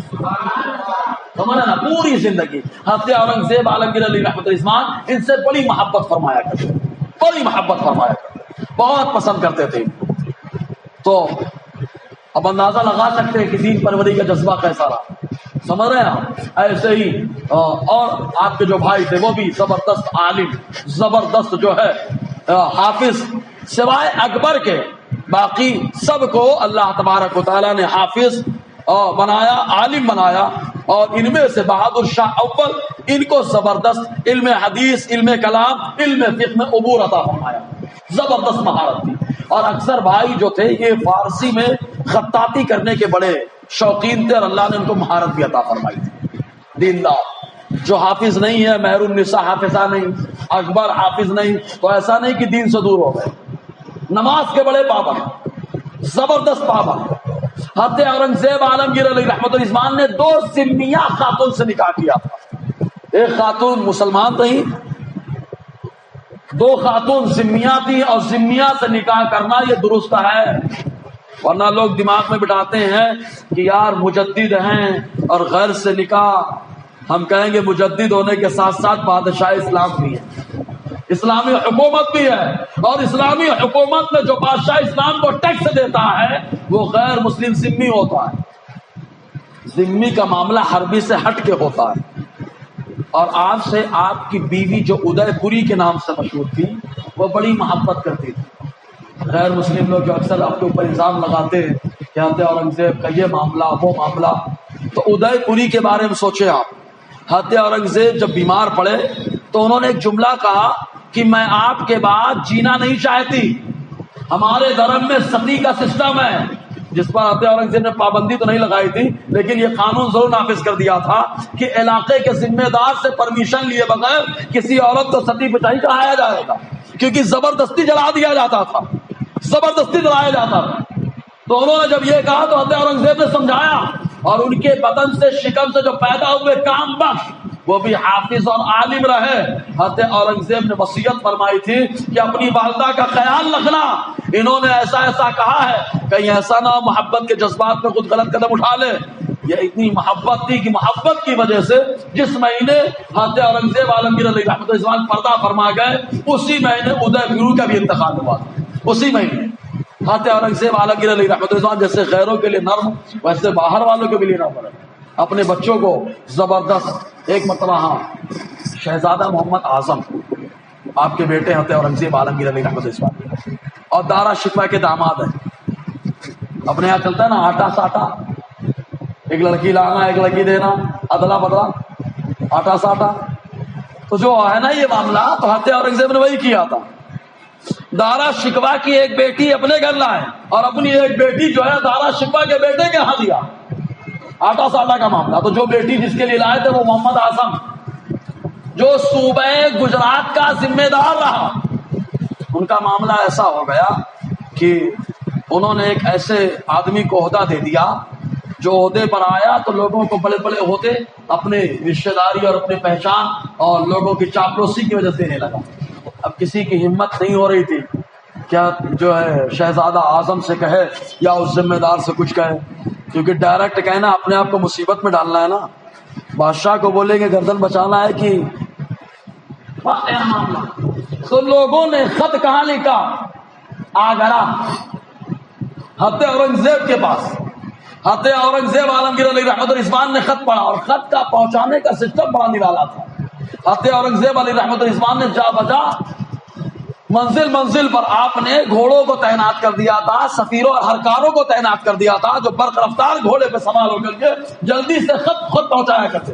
سمجھا نا، پوری زندگی۔ حضرت اورنگزیب عالمگیر علیہ رحمۃ الرحمان ان سے بڑی محبت فرمایا کرتے، بڑی محبت فرمایا کرتے، بہت پسند کرتے تھے۔ تو اب اندازہ لگا سکتے ہیں کہ دین پروری کا جذبہ کیسا رہا، سمجھ رہے ہیں آپ؟ ایسے ہی اور آپ کے جو بھائی تھے وہ بھی زبردست عالم، زبردست جو ہے حافظ، سوائے اکبر کے باقی سب کو اللہ تبارک و تعالیٰ نے حافظ بنایا، عالم بنایا۔ اور ان میں سے بہادر شاہ اول، ان کو زبردست علم حدیث، علم کلام، علم فقہ میں عبور عطا فرمایا، زبردست مہارت تھی۔ اور اکثر بھائی جو تھے یہ فارسی میں خطاطی کرنے کے بڑے شوقین تھے، اور اللہ نے ان کو مہارت بھی عطا فرمائی تھی۔ دیندار جو حافظ نہیں ہے، مہر النساء حافظہ نہیں، اکبر حافظ نہیں، تو ایسا نہیں کہ دین سے دور ہو گئے، نماز کے بڑے پابند، زبردست پابند۔ حضرت اورنگزیب عالمگیر علیہ رحمۃ الرحمان نے 2 ذمیہ خاتون سے نکاح کیا تھا۔ ایک خاتون مسلمان تھی، 2 خاتون ذمیہ تھی، اور ذمیہ سے نکاح کرنا یہ درست ہے، ورنہ لوگ دماغ میں بٹھاتے ہیں کہ یار مجدد ہیں اور غیر سے نکاح۔ ہم کہیں گے مجدد ہونے کے ساتھ ساتھ بادشاہ اسلام بھی ہے، اسلامی حکومت بھی ہے، اور اسلامی حکومت میں جو بادشاہ اسلام کو ٹیکس دیتا ہے وہ غیر مسلم ذمی ہوتا ہے۔ ذمی کا معاملہ حربی سے ہٹ کے ہوتا ہے۔ اور آپ سے آپ کی بیوی جو ادے پوری کے نام سے مشہور تھی، وہ بڑی محبت کرتی تھی۔ غیر مسلم لوگ جو اکثر آپ کے اوپر الزام لگاتے ہیں کہ حضرت اورنگزیب کا یہ معاملہ وہ معاملہ، تو ادے پوری کے بارے میں سوچیں آپ۔ حضرت اورنگزیب جب بیمار پڑے تو انہوں نے ایک جملہ کہا کہ میں آپ کے بعد جینا نہیں چاہتی، ہمارے دھرم میں ستی کا سسٹم ہے، جس پر حضرت اورنگزیب نے پابندی تو نہیں لگائی تھی، لیکن یہ قانون ضرور نافذ کر دیا تھا کہ علاقے کے ذمہ دار سے پرمیشن لیے بغیر کسی عورت کو ستی پہ نہیں چڑھایا جائے گا، کیونکہ زبردستی جلا دیا جاتا تھا، زبردستی جلایا جاتا تھا۔ تو انہوں نے جب یہ کہا تو حضرت اورنگزیب نے سمجھایا، اور ان کے بدن سے شکم سے جو پیدا ہوئے کام بخش وہ بھی حافظ اور عالم رہے۔ حضرت اورنگزیب نے وصیت فرمائی تھی کہ اپنی والدہ کا خیال رکھنا، انہوں نے ایسا ایسا کہا ہے، کہیں ایسا نہ محبت کے جذبات میں کچھ غلط قدم اٹھا لے۔ یہ اتنی محبت تھی کہ محبت کی وجہ سے جس مہینے حضرت اورنگزیب عالمگیر علیہ رحمۃ اللہ پردہ فرما گئے، اسی مہینے ادے گرو کا بھی انتقال ہوا، اسی مہینے۔ حضرت اورنگزیب عالمگیر علیہ رحمۃ اللہ جیسے غیروں کے لیے نرم، ویسے باہر والوں کے بھی لینا پڑے، اپنے بچوں کو زبردست۔ ایک مرتبہ ہاں شہزادہ محمد اعظم آپ کے بیٹے حضرت اورنگزیب عالمگیر علیہ رحمۃ اللہ اور دارا شکوہ کے داماد ہیں۔ اپنے یہاں چلتا ہے نا آٹا ساٹا، ایک لڑکی لانا ایک لڑکی دینا، ادلا بدلا، آٹا ساٹا، تو جو ہے نا یہ معاملہ، تو حضرت اورنگزیب نے وہی کیا تھا۔ دارا شکوہ کی ایک بیٹی اپنے گھر لائے اور اپنی ایک بیٹی جو ہے دارا شکوہ کے بیٹے کے ہاں دیا، آٹا ساٹا کا معاملہ۔ تو جو بیٹی جس کے لیے لائے تھے وہ محمد اعظم، جو صوبہ گجرات کا ذمہ دار رہا، ان کا معاملہ ایسا ہو گیا کہ انہوں نے ایک ایسے آدمی کو عہدہ دے دیا جو عہدے پر آیا تو لوگوں کو بڑے بڑے عہدے اپنے رشتہ داری اور اپنی پہچان اور لوگوں کی چاپلوسی کی وجہ سے دینے لگا. اب کسی کی ہمت نہیں ہو رہی تھی کیا جو ہے شہزادہ اعظم سے کہے یا اس ذمہ دار سے کچھ کہے، کیونکہ ڈائریکٹ کہنا اپنے آپ کو مصیبت میں ڈالنا ہے نا. بادشاہ کو بولے کہ گردن بچانا ہے کہ تو لوگوں نے خط کہاں لکھا؟ آگرہ حضرت اورنگزیب کے پاس. حضرت اورنگزیب عالمگیر علیہ رحمت الرضوان نے خط پڑھا اور خط کا پہنچانے کا سسٹم بڑا نرالا تھا. حضرت اورنگزیب علیہ رحمت الرضوان نے جا بجا منزل منزل پر آپ نے گھوڑوں کو تعینات کر دیا تھا، سفیروں اور ہرکاروں کو تعینات کر دیا تھا جو برق رفتار گھوڑے پہ سوار ہو کر کے جلدی سے خط خود پہنچایا کرتے.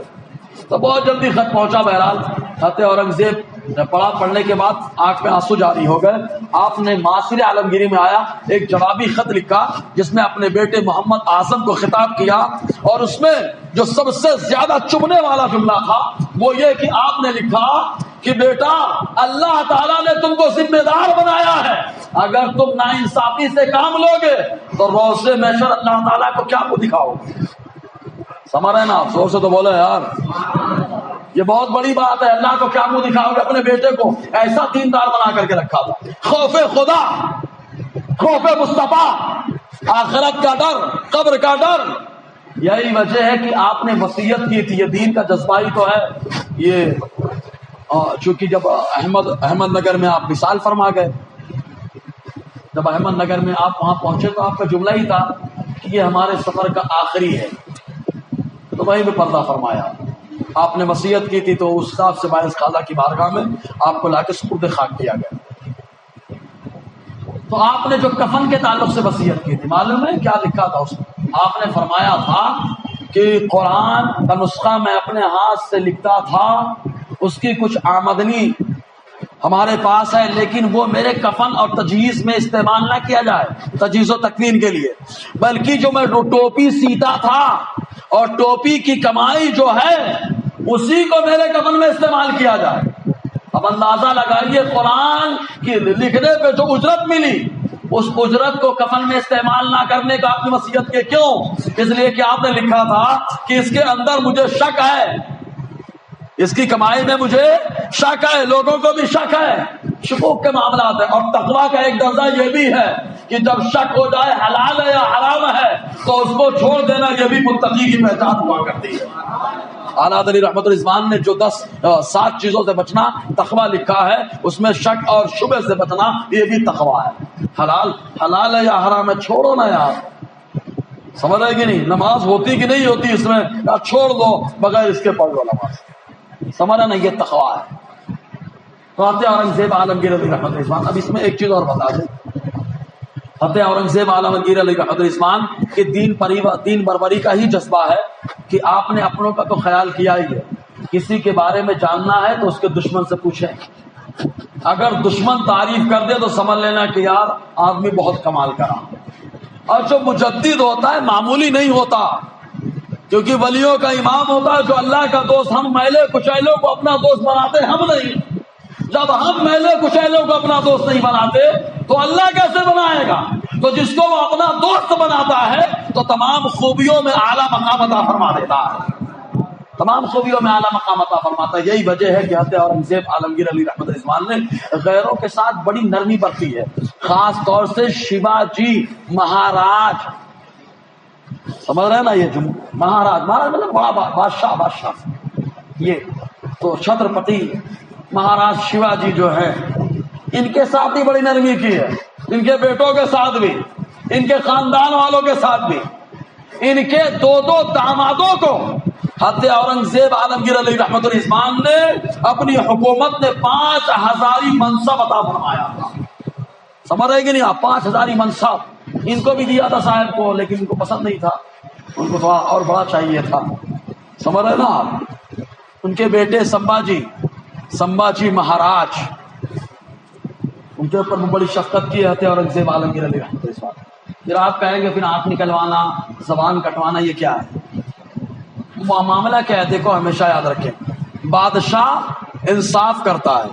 تو بہت جلدی خط پہنچا. بہرحال حضرت اورنگزیب نے پڑھا، پڑھنے کے بعد آنکھ میں آنسو جاری ہو گئے. آپ نے معاصر عالمگیری میں آیا ایک جوابی خط لکھا جس میں اپنے بیٹے محمد اعظم کو خطاب کیا، اور اس میں جو سب سے زیادہ چبھنے والا جملہ تھا وہ یہ کہ آپ نے لکھا کہ بیٹا اللہ تعالیٰ نے تم کو ذمہ دار بنایا ہے، اگر تم ناانصافی سے کام لوگے تو روز محشر اللہ تعالیٰ کو کیا منہ دکھاؤ گے. سمجھ رہے نا آپ؟ زور سے تو بولے یار، یہ بہت بڑی بات ہے. اللہ کو کیا منہ دکھاؤ گے؟ اپنے بیٹے کو ایسا دیندار بنا کر کے رکھا تھا. خوف خدا، خوف مصطفیٰ، آخرت کا ڈر، قبر کا ڈر. یہی وجہ ہے کہ آپ نے وصیت کی تھی. یہ دین کا جذبہ ہی تو ہے. یہ چونکہ جب احمد نگر میں آپ وصال فرما گئے، جب احمد نگر میں آپ وہاں پہنچے تو آپ کا جملہ ہی تھا کہ یہ ہمارے سفر کا آخری ہے. تو وہیں پہ پردہ فرمایا. آپ نے وصیت کی تھی تو اس حساب سے باعث خالہ کی بارگاہ میں آپ کو لا کے سپرد خاک کیا گیا. تو آپ نے جو کفن کے تعلق سے وصیت کی تھی معلوم ہے کیا لکھا تھا اس میں؟ آپ نے فرمایا تھا کہ قرآن کا نسخہ میں اپنے ہاتھ سے لکھتا تھا، اس کی کچھ آمدنی ہمارے پاس ہے، لیکن وہ میرے کفن اور تجہیز میں استعمال نہ کیا جائے، تجہیز و تکفین کے لیے، بلکہ جو میں ٹوپی سیتا تھا اور ٹوپی کی کمائی جو ہے اسی کو میرے کفن میں استعمال کیا جائے. اب اندازہ لگائیے قرآن کی لکھنے پہ جو اجرت ملی اس اجرت کو کفن میں استعمال نہ کرنے کا آپ نے وصیت کی. کیوں؟ اس لیے کہ آپ نے لکھا تھا کہ اس کے اندر مجھے شک ہے، اس کی کمائی میں مجھے شک ہے، لوگوں کو بھی شک ہے. شکوک کے معاملات ہیں. اور تقویٰ کا ایک درجہ یہ بھی ہے کہ جب شک ہو جائے حلال ہے یا حرام ہے تو اس کو چھوڑ دینا، یہ بھی متقی کی پہچان ہوا کرتی ہے. اعلیٰ علی رحمت الرضوان نے جو 7 چیزوں سے بچنا تقویٰ لکھا ہے، اس میں شک اور شبہ سے بچنا یہ بھی تقویٰ ہے. حلال ہے یا حرام ہے چھوڑو نا یار. سمجھ رہے کہ نہیں؟ نماز ہوتی کہ نہیں ہوتی اس میں چھوڑ دو، بغیر اس کے پڑھ لو نماز. سمجھا نا؟ یہ تقویٰ ہے. حضرت اورنگزیب عالمگیر علیہ رحمت الرضوان. اب اس میں ایک چیز اور بتا دیں. حضرت اورنگزیب عالمگیر علیہ رحمت الرضوان کے دین بربری کا ہی جذبہ ہے کہ آپ نے اپنوں کا تو خیال کیا ہی ہے. کسی کے بارے میں جاننا ہے تو اس کے دشمن سے پوچھیں. اگر دشمن تعریف کر دے تو سمجھ لینا کہ یار آدمی بہت کمال کرا. اور جو مجدد ہوتا ہے معمولی نہیں ہوتا، کیونکہ ولیوں کا امام ہوتا ہے جو اللہ کا دوست. ہم میلے کچیلوں کو اپنا دوست بناتے، ہم نہیں. جب ہم میلے کچیلوں کو اپنا دوست نہیں بناتے تو اللہ کیسے بنائے گا؟ تو جس کو وہ اپنا دوست بناتا ہے تو تمام خوبیوں میں اعلیٰ مقام عطا فرما دیتا ہے. تمام خوبیوں میں اعلیٰ مقام عطا فرماتا ہے. یہی وجہ ہے کہ حضرت اورنگزیب عالمگیر علیہ رحمت الرضوان نے غیروں کے ساتھ بڑی نرمی برتی ہے، خاص طور سے شیواجی مہاراج. سمجھ رہے ہیں نا؟ یہ مہاراج مطلب بڑا بادشاہ. یہ تو چھترپتی مہاراج شیواجی جو ہے ان کے ساتھ بھی بڑی نرمی کی ہے. ان کے بیٹوں کے ساتھ بھی، ان کے خاندان والوں کے ساتھ بھی. ان کے 2 دامادوں کو حضرت اورنگزیب عالمگیر علیہ رحمت الرضوان نے اپنی حکومت نے 5000 منصب عطا فرمایا تھا. سمجھ رہے کہ نہیں آپ؟ 5000 منصب ان کو بھی دیا تھا صاحب کو، لیکن ان کو پسند نہیں تھا، ان کو تھوڑا اور بڑا چاہیے تھا. سمجھ رہے نا آپ؟ ان کے بیٹے سمباجی مہاراج، ان کے اوپر بڑی شفقت کی ہے اورنگزیب عالمگیر علیہ رحمت الرضوان. پھر آپ کہیں گے پھر آنکھ نکلوانا، زبان کٹوانا یہ کیا ہے؟ معاملہ کیا ہے؟ دیکھو ہمیشہ یاد رکھیں، بادشاہ انصاف کرتا ہے.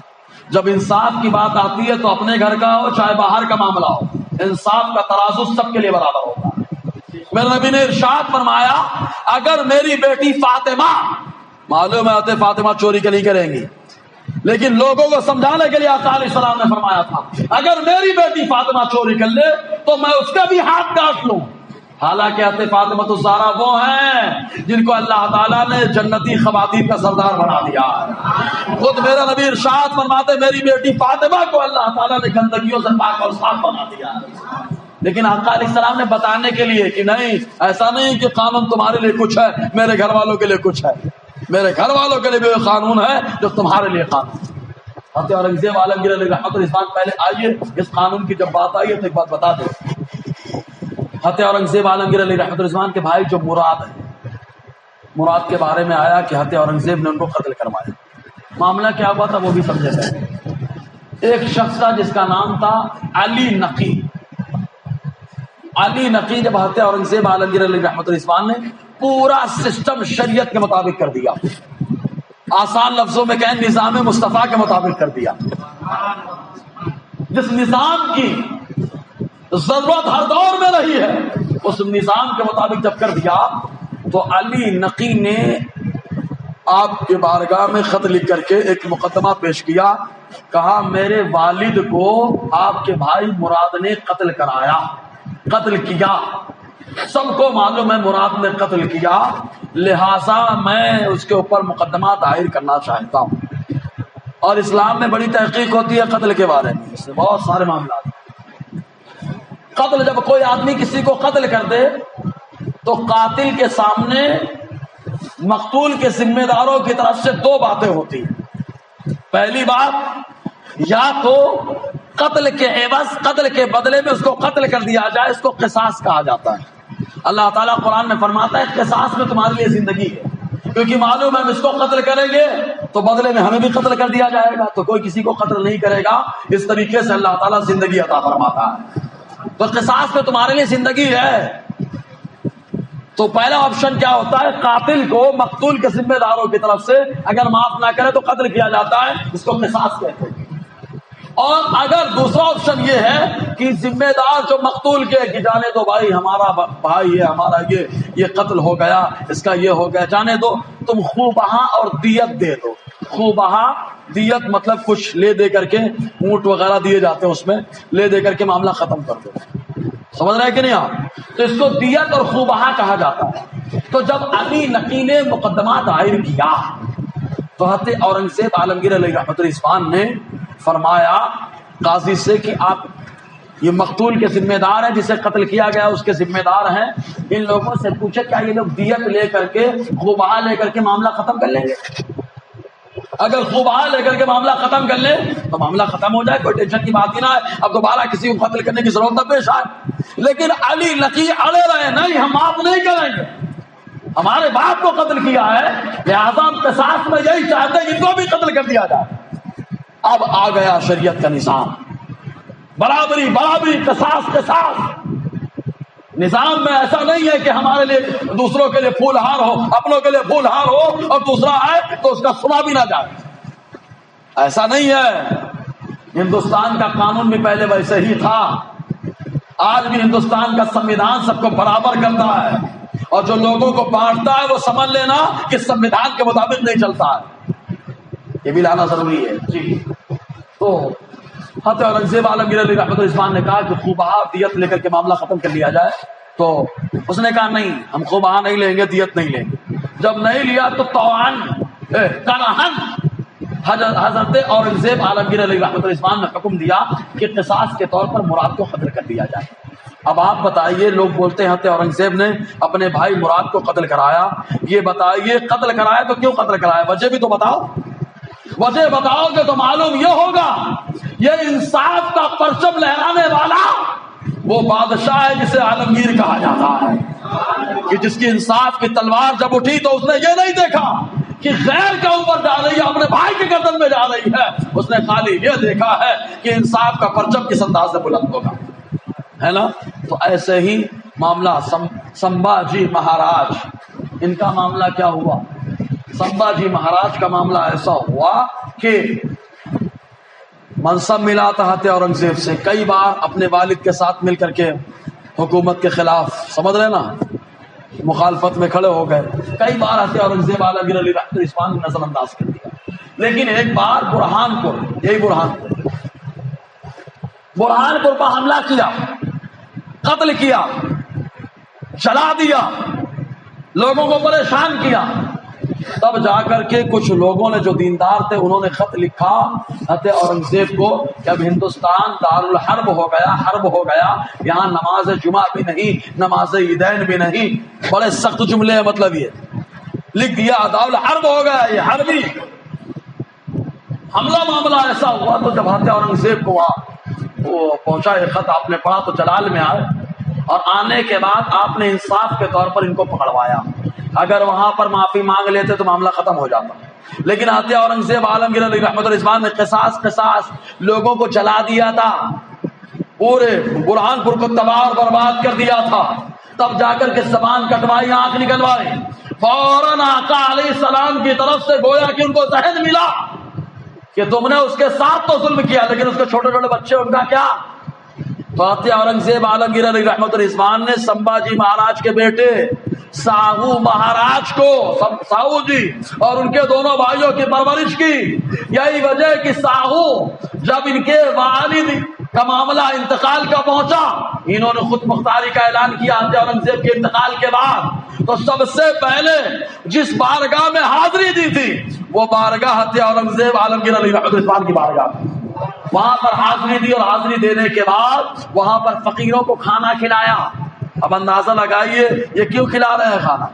جب انصاف کی بات آتی ہے تو اپنے گھر کا ہو چاہے باہر کا معاملہ ہو، انصاف کا ترازو سب کے لیے برابر ہوتا ہے. میرے نبی نے ارشاد فرمایا اگر میری بیٹی فاطمہ، معلوم ہے فاطمہ چوری کے نہیں کریں گی، لیکن لوگوں کو سمجھانے کے لیے آقا علیہ السلام نے فرمایا تھا اگر میری بیٹی فاطمہ چوری کر لے تو میں اس کا بھی ہاتھ کاٹ لوں۔ حالانکہ فاطمہ الزہرا وہ ہیں جن کو اللہ تعالیٰ نے جنتی خواتین کا سردار بنا دیا۔ خود میرا نبی ارشاد فرماتے میری بیٹی فاطمہ کو اللہ تعالیٰ نے گندگیوں سے پاک اور صاف بنا دیا۔ لیکن آقا علیہ السلام نے بتانے کے لیے کہ نہیں، ایسا نہیں کہ قانون تمہارے لیے کچھ ہے میرے گھر والوں کے لیے کچھ ہے، میرے گھر والوں کے لیے بھی قانون ہے جو تمہارے لیے قانون ہے۔ حضرت اورنگزیب عالمگیر علیہ رحمۃ اللہ پہلے آئیے اس قانون کی جب بات آئی ہے تو ایک بات بتا دیں۔ حضرت اورنگزیب عالمگیر علیہ رحمۃ اللہ کے بھائی جو مراد ہے، مراد کے بارے میں آیا کہ حضرت اورنگزیب نے ان کو قتل کروایا۔ معاملہ کیا ہوا تھا وہ بھی سمجھے گئے۔ ایک شخص تھا جس کا نام تھا علی نقی۔ علی نقی جب حضرت اورنگزیب عالمگیر علیہ رحمۃ اللہ نے پورا سسٹم شریعت کے مطابق کر دیا، آسان لفظوں میں کہیں نظام مصطفیٰ کے مطابق کر دیا، جس نظام کی ضرورت ہر دور میں رہی ہے اس نظام کے مطابق جب کر دیا تو علی نقی نے آپ کے بارگاہ میں خط لکھ کر کے ایک مقدمہ پیش کیا، کہا میرے والد کو آپ کے بھائی مراد نے قتل کرایا، قتل کیا، سب کو معلوم ہے مراد نے قتل کیا، لہذا میں اس کے اوپر مقدمہ دائر کرنا چاہتا ہوں۔ اور اسلام میں بڑی تحقیق ہوتی ہے قتل کے بارے میں، اس سے بہت سارے معاملات۔ قتل جب کوئی آدمی کسی کو قتل کر دے تو قاتل کے سامنے مقتول کے ذمہ داروں کی طرف سے دو باتیں ہوتی ہیں۔ پہلی بات، یا تو قتل کے عوض، قتل کے بدلے میں اس کو قتل کر دیا جائے، اس کو قصاص کہا جاتا ہے۔ اللہ تعالیٰ قرآن میں فرماتا ہے قصاص میں تمہارے لیے زندگی ہے، کیونکہ معلوم ہے ہم اس کو قتل کریں گے تو بدلے میں ہمیں بھی قتل کر دیا جائے گا، تو کوئی کسی کو قتل نہیں کرے گا۔ اس طریقے سے اللہ تعالیٰ زندگی عطا فرماتا ہے، تو قصاص میں تمہارے لیے زندگی ہے۔ تو پہلا آپشن کیا ہوتا ہے، قاتل کو مقتول کے ذمہ داروں کی طرف سے اگر معاف نہ کرے تو قتل کیا جاتا ہے، اس کو قصاص کہتے ہیں۔ اور اگر دوسرا آپشن یہ ہے کہ ذمہ دار جو مقتول کے کہ جانے دو بھائی ہمارا بھائی ہے، ہمارا یہ قتل ہو گیا، اس کا یہ ہو گیا، جانے دو، تم خوبہا اور دیت دے دو۔ خوبہا دیت مطلب کچھ لے دے کر کے، اونٹ وغیرہ دیے جاتے ہیں، اس میں لے دے کر کے معاملہ ختم کر دو۔ سمجھ رہے ہیں کہ نہیں آپ؟ تو اس کو دیت اور خوبہا کہا جاتا ہے۔ تو جب علی نقی نے مقدمہ دائر کیا تو حضرت اورنگزیب عالمگیر علیہ رحمۃ اللہ نے فرمایا قاضی سے کہ آپ یہ مقتول کے ذمہ دار ہیں، جسے قتل کیا گیا اس کے ذمہ دار ہیں، ان لوگوں سے پوچھے کیا یہ لوگ دیت لے کر کے، خوبہا لے کر کے معاملہ ختم کر لیں گے؟ اگر خوبہا لے کر کے معاملہ ختم کر لیں تو معاملہ ختم ہو جائے، کوئی ٹینشن کی بات ہی نہ ہے، اب دوبارہ کسی کو قتل کرنے کی ضرورت نہ پیش آئے۔ لیکن علی نقی اڑے رہے، نہیں ہم معاف نہیں کریں گے، ہمارے باپ کو قتل کیا ہے، لہٰذا ہم قصاص میں یہی چاہتے ہیں ان کو بھی قتل کر دیا جائے۔ اب آ گیا شریعت کا نظام، برابری برابری، قصاص قصاص۔ نظام میں ایسا نہیں ہے کہ ہمارے لیے دوسروں کے لیے پھول ہار ہو، اپنوں کے لیے پھول ہار ہو اور دوسرا آئے تو اس کا سنا بھی نہ جائے، ایسا نہیں ہے۔ ہندوستان کا قانون بھی پہلے ویسے ہی تھا، آج بھی ہندوستان کا سمویدھان سب کو برابر کرتا ہے، اور جو لوگوں کو بانٹتا ہے وہ سمجھ لینا کہ سمویدھان کے مطابق نہیں چلتا ہے، یہ بھی لانا ضروری ہے۔ جی تو حضرت اورنگزیب عالمگیر علیہ رحمۃ اللہ نے کہا کہ خوبہا دیت لے کر کے معاملہ ختم کر لیا جائے، تو اس نے کہا نہیں ہم خوبہا نہیں لیں گے، دیت نہیں لیں گے۔ جب نہیں لیا تو طوعاً کرہن حضرت اورنگزیب عالمگیر علیہ رحمۃ اللہ نے حکم دیا کہ قصاص کے طور پر مراد کو قتل کر دیا جائے۔ اب آپ بتائیے، لوگ بولتے ہیں حضرت اورنگزیب نے اپنے بھائی مراد کو قتل کرایا، یہ بتائیے قتل کرایا تو کیوں قتل کرایا؟ وجہ بھی تو بتاؤ، وجہ بتاؤ گے تو معلوم یہ ہوگا یہ انصاف کا پرچم لہرانے والا وہ بادشاہ ہے جسے عالمگیر کہا جاتا ہے، کہ جس کی انصاف کی تلوار جب اٹھی تو اس نے یہ نہیں دیکھا کہ غیر کے اوپر جا رہی ہے، اپنے بھائی کے گردن میں جا رہی ہے، اس نے خالی یہ دیکھا ہے کہ انصاف کا پرچم کس انداز سے بلند ہوگا، ہے نا؟ تو ایسے ہی معاملہ سمبھاجی مہاراج، ان کا معاملہ کیا ہوا؟ سمبھاجی مہاراج کا معاملہ ایسا ہوا کہ منصب ملا تھا حضرت اورنگزیب سے، کئی بار اپنے والد کے ساتھ مل کر کے حکومت کے خلاف، سمجھ رہے نا، مخالفت میں کھڑے ہو گئے. کئی بار آتے اورنگزیب عالمگیر علی رحمۃ الاسلام نے نظر انداز کر دیا. لیکن ایک بار برہانپور، یہی برہانپور پر حملہ کیا، قتل کیا، جلا دیا، لوگوں کو پریشان کیا. تب جا کر کے کچھ لوگوں نے جو دیندار تھے انہوں نے خط لکھا حضرت اورنگزیب کو کہ اب ہندوستان دارالحرب ہو گیا، حرب ہو گیا، یہاں نماز جمعہ بھی نہیں، نماز عیدین بھی نہیں. بڑے سخت جملے ہیں، مطلب یہ لکھ دیا دارالحرب ہو گیا، یہ حربی حملہ معاملہ ایسا ہوا. تو جب حضرت اورنگزیب کو وہ پہنچا یہ خط، آپ نے پڑھا تو جلال میں آئے، اور آنے کے بعد آپ نے انصاف کے طور پر ان کو پکڑوایا. اگر وہاں پر معافی مانگ لیتے تو معاملہ ختم ہو جاتا. لیکن حضرت اورنگزیب عالمگیر علیہ رحمۃ الاسلام نے قصاص لوگوں کو جلا دیا تھا، پورے برہانپور کو تباہ اور برباد کر دیا تھا. تب جا کر کے زبان کٹوائی، آنکھ نکلوائی. فوراً آقا علیہ السلام کی طرف سے گویا کہ ان کو ذہن ملا کہ تم نے اس کے ساتھ تو ظلم کیا، لیکن اس کے چھوٹے چھوٹے بچے ان کا کیا. تو حضرت اورنگزیب عالمگیر علیہ رحمۃ الاسلام نے سمبھاجی مہاراج کے بیٹے ساہو مہاراج کو، ساہو جی اور ان کے دونوں بھائیوں کی پرورش کی. یہی وجہ کہ ساہو جب ان کے والد کا معاملہ انتقال کا پہنچا، انہوں نے خود مختاری کا اعلان کیا حضرت اورنگزیب کے انتقال کے بعد. تو سب سے پہلے جس بارگاہ میں حاضری دی تھی وہ بارگاہ حضرت اورنگزیب عالمگیر علیہ رحمۃ الاسلام کی بارگاہ. وہاں پر حاضری دی، اور حاضری دینے کے بعد وہاں پر فقیروں کو کھانا کھلایا. اب اندازہ لگائیے یہ کیوں کھلا رہے ہیں کھانا،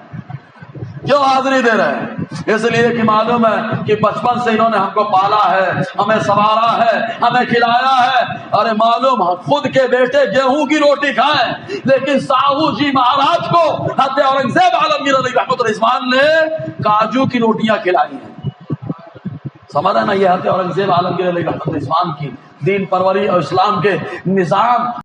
کیوں حاضری دے رہے ہیں؟ اس لیے کہ معلوم ہے کہ بچپن سے انہوں نے ہم کو پالا ہے، ہمیں سنوارا ہے، ہمیں کھلایا ہے. ارے معلوم خود کے بیٹے گیہوں کی روٹی کھائیں، لیکن ساہو جی مہاراج کو حضرت اورنگزیب عالمگیر علیہ رحمۃ الاسلام نے کاجو کی روٹیاں کھلائی ہیں. سمجھ رہے نا، یہ حضرت اورنگزیب عالمگیر علیہ رحمۃ الاسلام کی دین پروری اور اسلام کے نظام